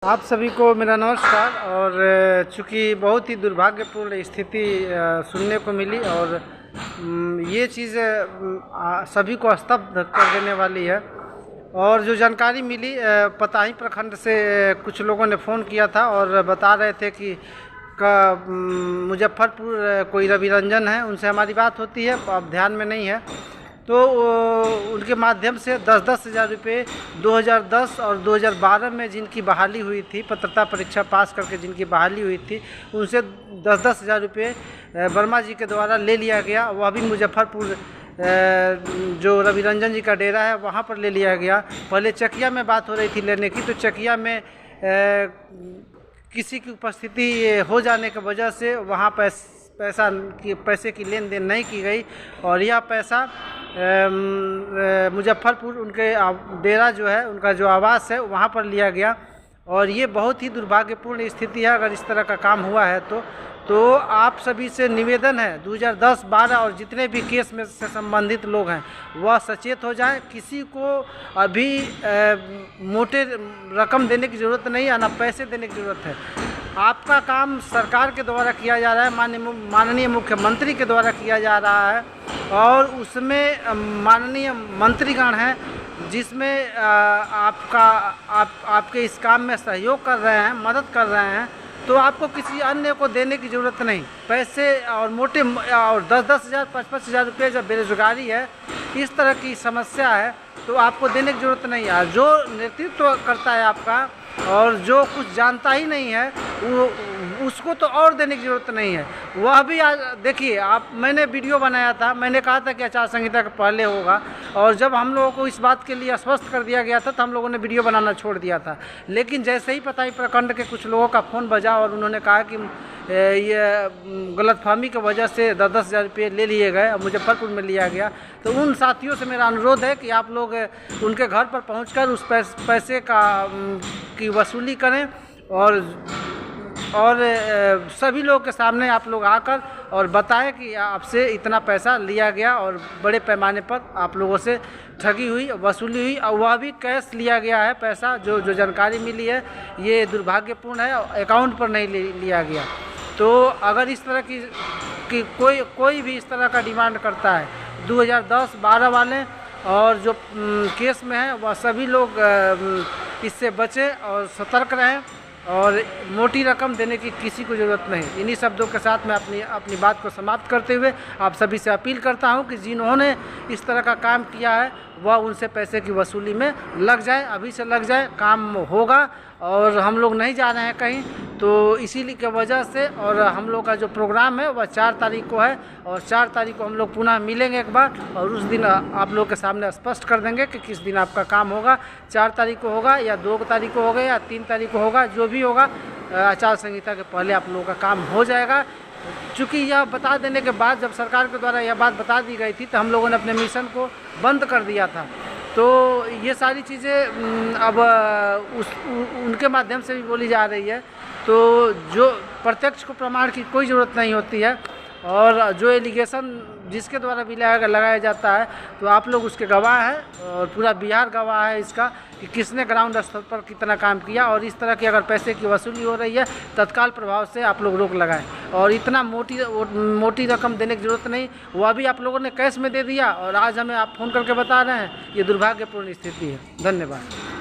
आप सभी को मेरा नमस्कार। और चूँकि बहुत ही दुर्भाग्यपूर्ण स्थिति सुनने को मिली और ये चीज़ सभी को स्तब्ध कर देने वाली है। और जो जानकारी मिली पताही प्रखंड से कुछ लोगों ने फ़ोन किया था और बता रहे थे कि मुजफ्फरपुर कोई रवि रंजन है, उनसे हमारी बात होती है, अब ध्यान में नहीं है। तो उनके माध्यम से 10-10 हज़ार रुपये 2010 और 2012 में जिनकी बहाली हुई थी, पात्रता परीक्षा पास करके जिनकी बहाली हुई थी, उनसे 10-10 हज़ार रुपये वर्मा जी के द्वारा ले लिया गया। वह भी मुजफ्फरपुर जो रवि रंजन जी का डेरा है वहाँ पर ले लिया गया। पहले चकिया में बात हो रही थी लेने की, तो चकिया में किसी की उपस्थिति हो जाने की वजह से वहाँ पैसे की लेन देन नहीं की गई और यह पैसा मुजफ्फरपुर उनके डेरा जो है, उनका जो आवास है, वहाँ पर लिया गया। और ये बहुत ही दुर्भाग्यपूर्ण स्थिति है। अगर इस तरह का काम हुआ है तो आप सभी से निवेदन है, 2010-12 और जितने भी केस में से संबंधित लोग हैं वह सचेत हो जाएं। किसी को अभी मोटे रकम देने की ज़रूरत नहीं है, ना पैसे देने की ज़रूरत है। आपका काम सरकार के द्वारा किया जा रहा है, माननीय मुख्यमंत्री के द्वारा किया जा रहा है और उसमें माननीय मंत्रीगण हैं जिसमें आपके इस काम में सहयोग कर रहे हैं, मदद कर रहे हैं। तो आपको किसी अन्य को देने की ज़रूरत नहीं। पैसे और मोटे और 10-10 हज़ार 5-5 हज़ार रुपये जब बेरोजगारी है, इस तरह की समस्या है, तो आपको देने की ज़रूरत नहीं है। जो नेतृत्व करता है आपका और जो कुछ जानता ही नहीं है उसको तो और देने की ज़रूरत नहीं है। वह भी आज देखिए, मैंने वीडियो बनाया था, मैंने कहा था कि आचार संहिता के पहले होगा, और जब हम लोगों को इस बात के लिए स्पष्ट कर दिया गया था तो हम लोगों ने वीडियो बनाना छोड़ दिया था। लेकिन जैसे ही पताही प्रखंड के कुछ लोगों का फ़ोन बजा और उन्होंने कहा कि ये गलतफहमी की वजह से 10-10 हज़ार रुपये ले लिए गए और मुजफ्फरपुर में लिया गया, तो उन साथियों से मेरा अनुरोध है कि आप लोग उनके घर पर पहुंचकर उस पैसे की वसूली करें और सभी लोगों के सामने आप लोग आकर और बताएं कि आपसे इतना पैसा लिया गया और बड़े पैमाने पर आप लोगों से ठगी हुई, वसूली हुई, और वह भी कैश लिया गया है पैसा। जो जानकारी मिली है ये दुर्भाग्यपूर्ण है, अकाउंट पर नहीं लिया गया। तो अगर इस तरह की कोई भी इस तरह का डिमांड करता है, 2010-12 वाले और जो केस में है, वह सभी लोग इससे बचें और सतर्क रहें और मोटी रकम देने की किसी को ज़रूरत नहीं। इन्हीं शब्दों के साथ मैं अपनी बात को समाप्त करते हुए आप सभी से अपील करता हूं कि जिन्होंने इस तरह का काम किया है वह उनसे पैसे की वसूली में लग जाए, अभी से लग जाए। काम होगा और हम लोग नहीं जा रहे हैं कहीं, तो इसीलिए की वजह से। और हम लोग का जो प्रोग्राम है वह 4 तारीख को है और 4 तारीख को हम लोग पुनः मिलेंगे एक बार और उस दिन आप लोग के सामने स्पष्ट कर देंगे कि किस दिन आपका काम होगा। 4 तारीख को होगा या 2 तारीख को होगा या 3 तारीख को होगा, जो भी होगा आचार संहिता के पहले आप लोगों का काम हो जाएगा। चूँकि यह बता देने के बाद, जब सरकार के द्वारा यह बात बता दी गई थी, तो हम लोगों ने अपने मिशन को बंद कर दिया था। तो ये सारी चीज़ें अब उनके माध्यम से भी बोली जा रही है। तो जो प्रत्यक्ष को प्रमाण की कोई ज़रूरत नहीं होती है और जो एलिगेशन जिसके द्वारा भी लगाया जाता है, तो आप लोग उसके गवाह हैं और पूरा बिहार गवाह है इसका कि किसने ग्राउंड स्तर पर कितना काम किया। और इस तरह की अगर पैसे की वसूली हो रही है, तत्काल प्रभाव से आप लोग रोक लगाएं और इतना मोटी रकम देने की ज़रूरत नहीं। वह भी आप लोगों ने कैश में दे दिया और आज हमें आप फ़ोन करके बता रहे हैं। ये दुर्भाग्यपूर्ण स्थिति है। धन्यवाद।